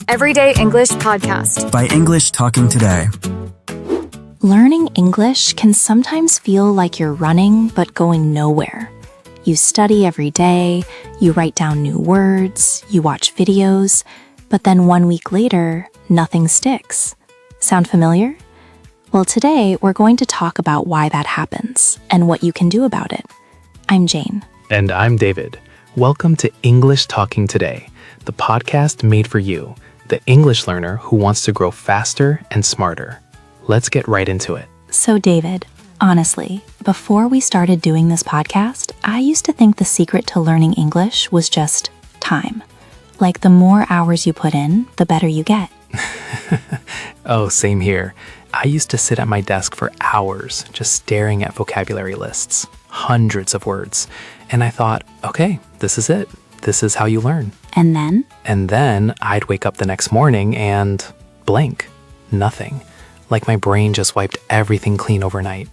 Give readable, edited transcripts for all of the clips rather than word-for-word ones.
everyday English podcast by English Talking Today. Learning English can sometimes feel like you're running but going nowhere. You study every day, you write down new words, you watch videos, but then 1 week later, nothing sticks. Sound familiar? Well, today we're going to talk about why that happens and what you can do about it. I'm Jane. And I'm David. Welcome to English Talking Today, the podcast made for you, the English learner who wants to grow faster and smarter. Let's get right into it. So David, honestly, before we started doing this podcast, I used to think the secret to learning English was just time. Like the more hours you put in, the better you get. Oh, same here. I used to sit at my desk for hours just staring at vocabulary lists, hundreds of words. And I thought, okay, this is it. This is how you learn. And then? And then I'd wake up the next morning and blank. Nothing. Like my brain just wiped everything clean overnight.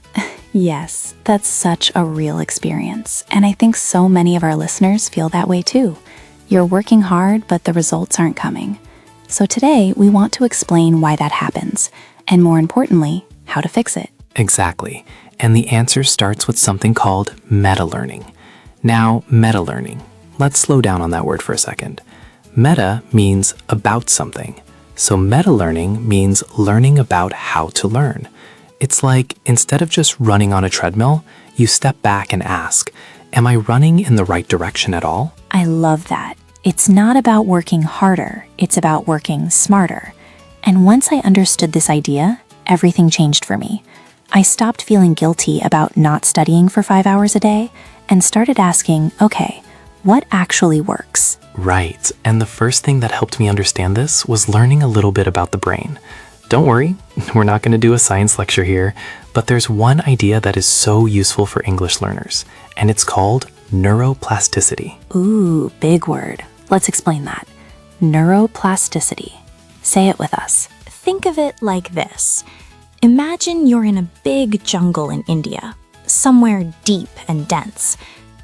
Yes, that's such a real experience. And I think so many of our listeners feel that way too. You're working hard, but the results aren't coming. So today, we want to explain why that happens, and more importantly, how to fix it. Exactly. And the answer starts with something called meta-learning. Now, meta-learning. Let's slow down on that word for a second. Meta means about something. So meta-learning means learning about how to learn. It's like instead of just running on a treadmill, you step back and ask, am I running in the right direction at all? I love that. It's not about working harder, it's about working smarter. And once I understood this idea, everything changed for me. I stopped feeling guilty about not studying for 5 hours a day and started asking, okay, what actually works? Right, and the first thing that helped me understand this was learning a little bit about the brain. Don't worry, we're not going to do a science lecture here, but there's one idea that is so useful for English learners, and it's called neuroplasticity. Ooh, big word. Let's explain that. Neuroplasticity. Say it with us. Think of it like this. Imagine you're in a big jungle in India, somewhere deep and dense.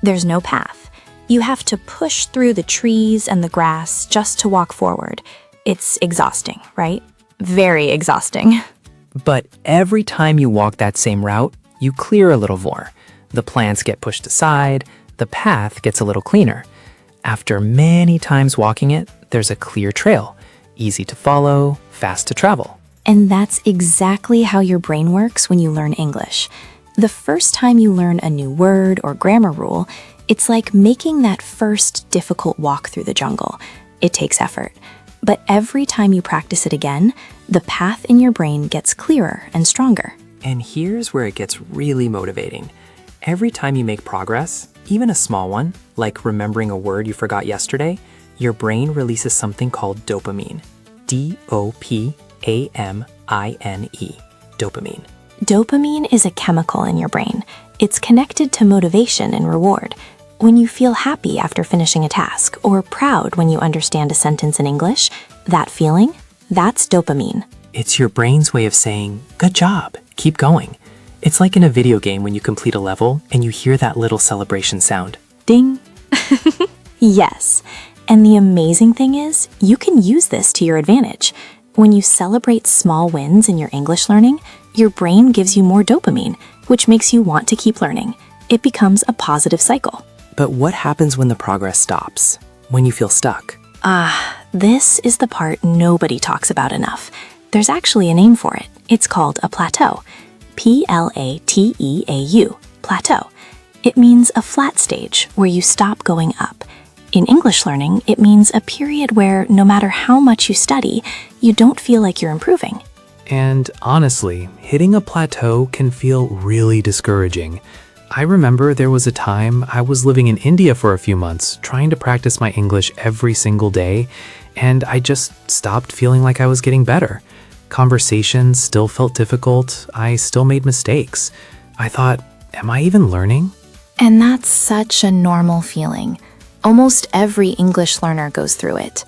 There's no path. You have to push through the trees and the grass just to walk forward. It's exhausting, right? Very exhausting. But every time you walk that same route, you clear a little more. The plants get pushed aside, the path gets a little cleaner. After many times walking it, there's a clear trail, easy to follow, fast to travel. And that's exactly how your brain works when you learn English. The first time you learn a new word or grammar rule, it's like making that first difficult walk through the jungle. It takes effort. But every time you practice it again, the path in your brain gets clearer and stronger. And here's where it gets really motivating. Every time you make progress, even a small one, like remembering a word you forgot yesterday, your brain releases something called dopamine. D-O-P-A-M-I-N-E. Dopamine. Dopamine is a chemical in your brain. It's connected to motivation and reward. When you feel happy after finishing a task or proud when you understand a sentence in English, that feeling, that's dopamine. It's your brain's way of saying, good job, keep going. It's like in a video game when you complete a level and you hear that little celebration sound. Ding. Yes. And the amazing thing is, you can use this to your advantage. When you celebrate small wins in your English learning, your brain gives you more dopamine, which makes you want to keep learning. It becomes a positive cycle. But what happens when the progress stops? When you feel stuck? This is the part nobody talks about enough. There's actually a name for it. It's called a plateau. P-L-A-T-E-A-U, plateau. It means a flat stage where you stop going up. In English learning, it means a period where no matter how much you study, you don't feel like you're improving. And honestly, hitting a plateau can feel really discouraging. I remember there was a time I was living in India for a few months, trying to practice my English every single day, and I just stopped feeling like I was getting better. Conversations still felt difficult. I still made mistakes. I thought, am I even learning? And that's such a normal feeling. Almost every English learner goes through it.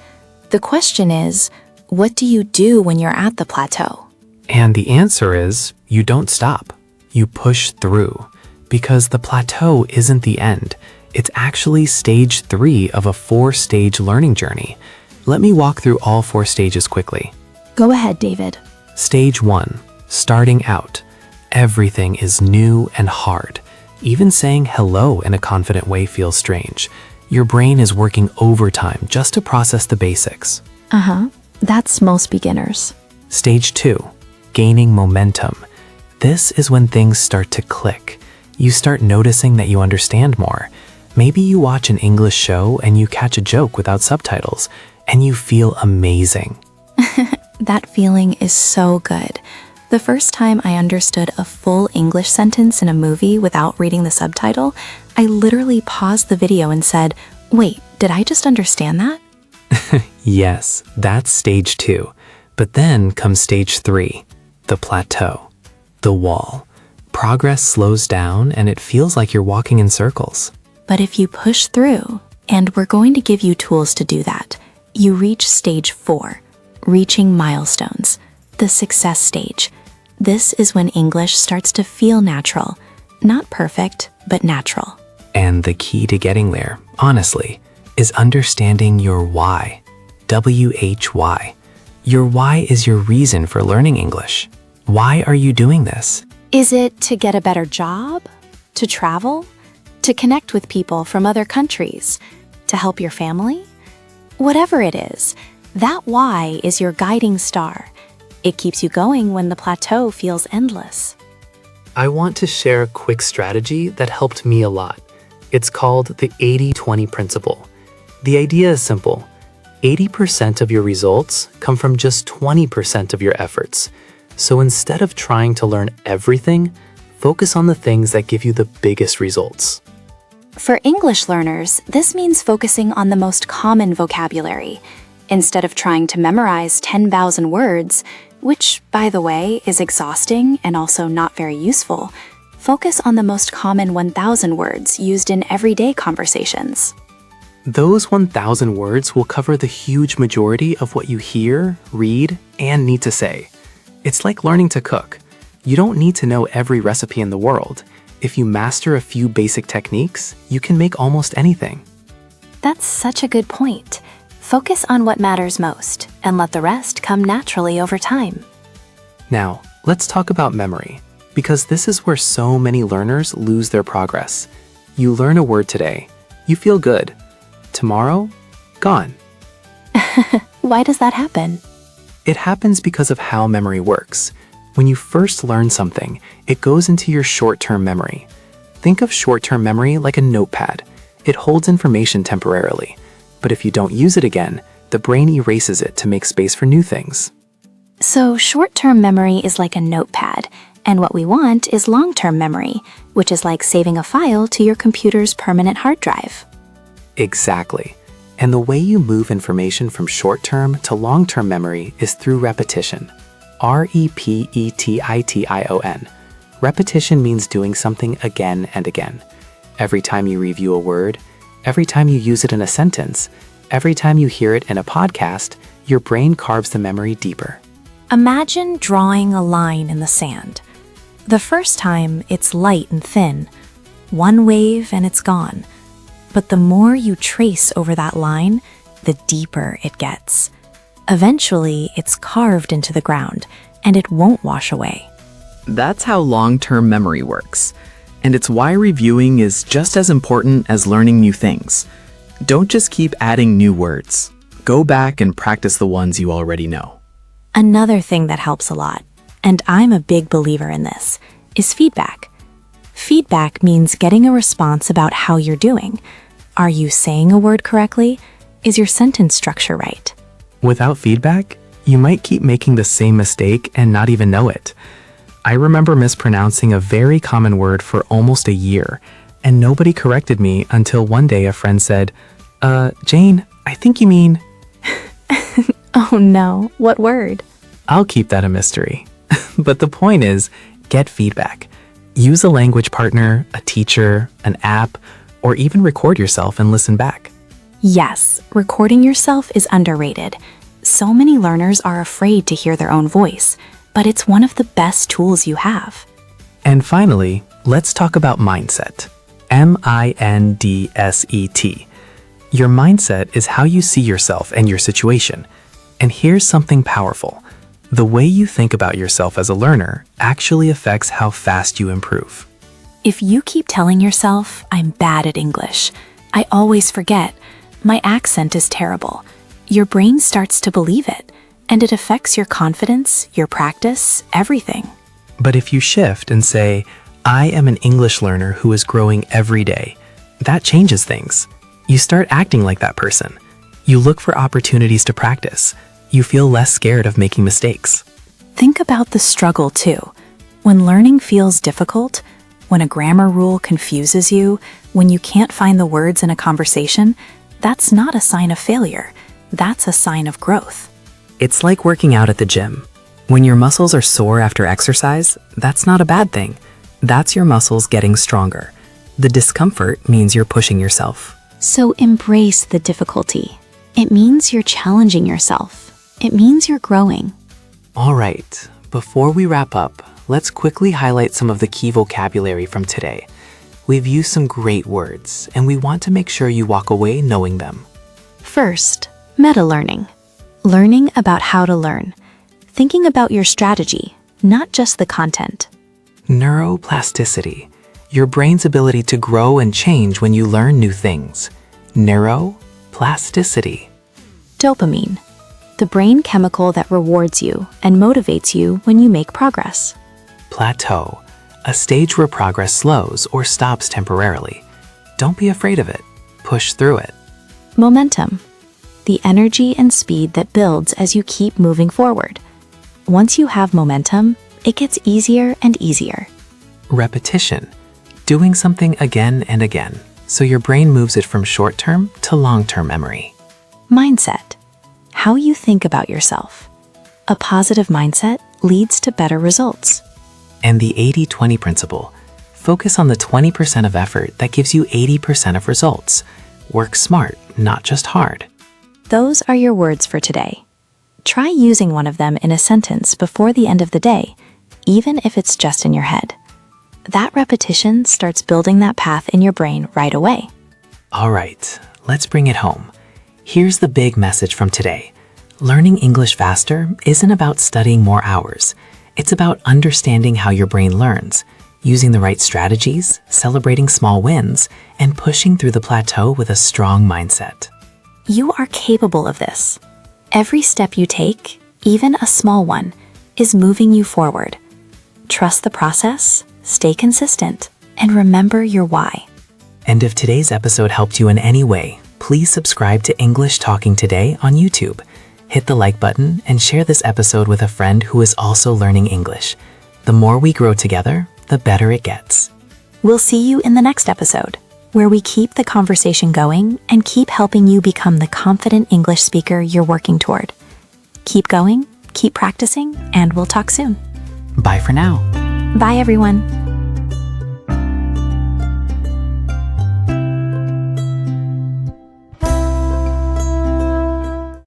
The question is, what do you do when you're at the plateau? And the answer is, you don't stop. You push through. Because the plateau isn't the end. It's actually stage 3 of a 4-stage learning journey. Let me walk through all 4 stages quickly. Go ahead, David. Stage 1, starting out. Everything is new and hard. Even saying hello in a confident way feels strange. Your brain is working overtime just to process the basics. That's most beginners. Stage 2, gaining momentum. This is when things start to click. You start noticing that you understand more. Maybe you watch an English show and you catch a joke without subtitles, and you feel amazing. That feeling is so good. The first time I understood a full English sentence in a movie without reading the subtitle, I literally paused the video and said, "Wait, did I just understand that?" Yes, that's stage 2. But then comes stage 3, the plateau, the wall. Progress slows down and it feels like you're walking in circles. But if you push through, and we're going to give you tools to do that, you reach stage 4, reaching milestones, the success stage. This is when English starts to feel natural. Not perfect, but natural. And the key to getting there, honestly, is understanding your why. WHY. Your why is your reason for learning English. Why are you doing this? Is it to get a better job? To travel? To connect with people from other countries? To help your family? Whatever it is, that why is your guiding star. It keeps you going when the plateau feels endless. I want to share a quick strategy that helped me a lot. It's called the 80-20 principle. The idea is simple. 80% of your results come from just 20% of your efforts. So instead of trying to learn everything, focus on the things that give you the biggest results. For English learners, this means focusing on the most common vocabulary. Instead of trying to memorize 10,000 words, which, by the way, is exhausting and also not very useful, focus on the most common 1,000 words used in everyday conversations. Those 1,000 words will cover the huge majority of what you hear, read, and need to say. It's like learning to cook. You don't need to know every recipe in the world. If you master a few basic techniques, you can make almost anything. That's such a good point. Focus on what matters most, and let the rest come naturally over time. Now, let's talk about memory, because this is where so many learners lose their progress. You learn a word today, you feel good. Tomorrow, gone. Why does that happen? It happens because of how memory works. When you first learn something, it goes into your short-term memory. Think of short-term memory like a notepad. It holds information temporarily, but if you don't use it again, the brain erases it to make space for new things. So short-term memory is like a notepad, and what we want is long-term memory, which is like saving a file to your computer's permanent hard drive. Exactly. And the way you move information from short-term to long-term memory is through repetition. repetition. Repetition means doing something again and again. Every time you review a word, every time you use it in a sentence, every time you hear it in a podcast, your brain carves the memory deeper. Imagine drawing a line in the sand. The first time, it's light and thin. One wave and it's gone. But the more you trace over that line, the deeper it gets. Eventually, it's carved into the ground, and it won't wash away. That's how long-term memory works. And it's why reviewing is just as important as learning new things. Don't just keep adding new words. Go back and practice the ones you already know. Another thing that helps a lot, and I'm a big believer in this, is feedback. Feedback means getting a response about how you're doing. Are you saying a word correctly? Is your sentence structure right? Without feedback, you might keep making the same mistake and not even know it. I remember mispronouncing a very common word for almost a year, and nobody corrected me until one day a friend said, Jane, I think you mean... Oh no, what word? I'll keep that a mystery. But the point is, get feedback. Use a language partner, a teacher, an app, or even record yourself and listen back. Yes, recording yourself is underrated. So many learners are afraid to hear their own voice, but it's one of the best tools you have. And finally, let's talk about mindset. Mindset. Your mindset is how you see yourself and your situation. And here's something powerful. The way you think about yourself as a learner actually affects how fast you improve. If you keep telling yourself, I'm bad at English, I always forget, my accent is terrible, your brain starts to believe it, and it affects your confidence, your practice, everything. But if you shift and say, I am an English learner who is growing every day, that changes things. You start acting like that person. You look for opportunities to practice. You feel less scared of making mistakes. Think about the struggle too. When learning feels difficult, when a grammar rule confuses you, when you can't find the words in a conversation, that's not a sign of failure. That's a sign of growth. It's like working out at the gym. When your muscles are sore after exercise, that's not a bad thing. That's your muscles getting stronger. The discomfort means you're pushing yourself. So embrace the difficulty. It means you're challenging yourself. It means you're growing. All right, before we wrap up, let's quickly highlight some of the key vocabulary from today. We've used some great words, and we want to make sure you walk away knowing them. First, meta-learning. Learning about how to learn. Thinking about your strategy, not just the content. Neuroplasticity. Your brain's ability to grow and change when you learn new things. Neuroplasticity. Dopamine. The brain chemical that rewards you and motivates you when you make progress. Plateau. A stage where progress slows or stops temporarily. Don't be afraid of it. Push through it. Momentum. The energy and speed that builds as you keep moving forward. Once you have momentum, it gets easier and easier. Repetition. Doing something again and again, so your brain moves it from short-term to long-term memory. Mindset. How you think about yourself. A positive mindset leads to better results. And the 80-20 principle. Focus on the 20% of effort that gives you 80% of results. Work smart, not just hard. Those are your words for today. Try using one of them in a sentence before the end of the day, even if it's just in your head. That repetition starts building that path in your brain right away. All right, let's bring it home. Here's the big message from today. Learning English faster isn't about studying more hours. It's about understanding how your brain learns, using the right strategies, celebrating small wins, and pushing through the plateau with a strong mindset. You are capable of this. Every step you take, even a small one, is moving you forward. Trust the process, stay consistent, and remember your why. And if today's episode helped you in any way, please subscribe to English Talking Today on YouTube. Hit the like button and share this episode with a friend who is also learning English. The more we grow together, the better it gets. We'll see you in the next episode, where we keep the conversation going and keep helping you become the confident English speaker you're working toward. Keep going, keep practicing, and we'll talk soon. Bye for now. Bye, everyone.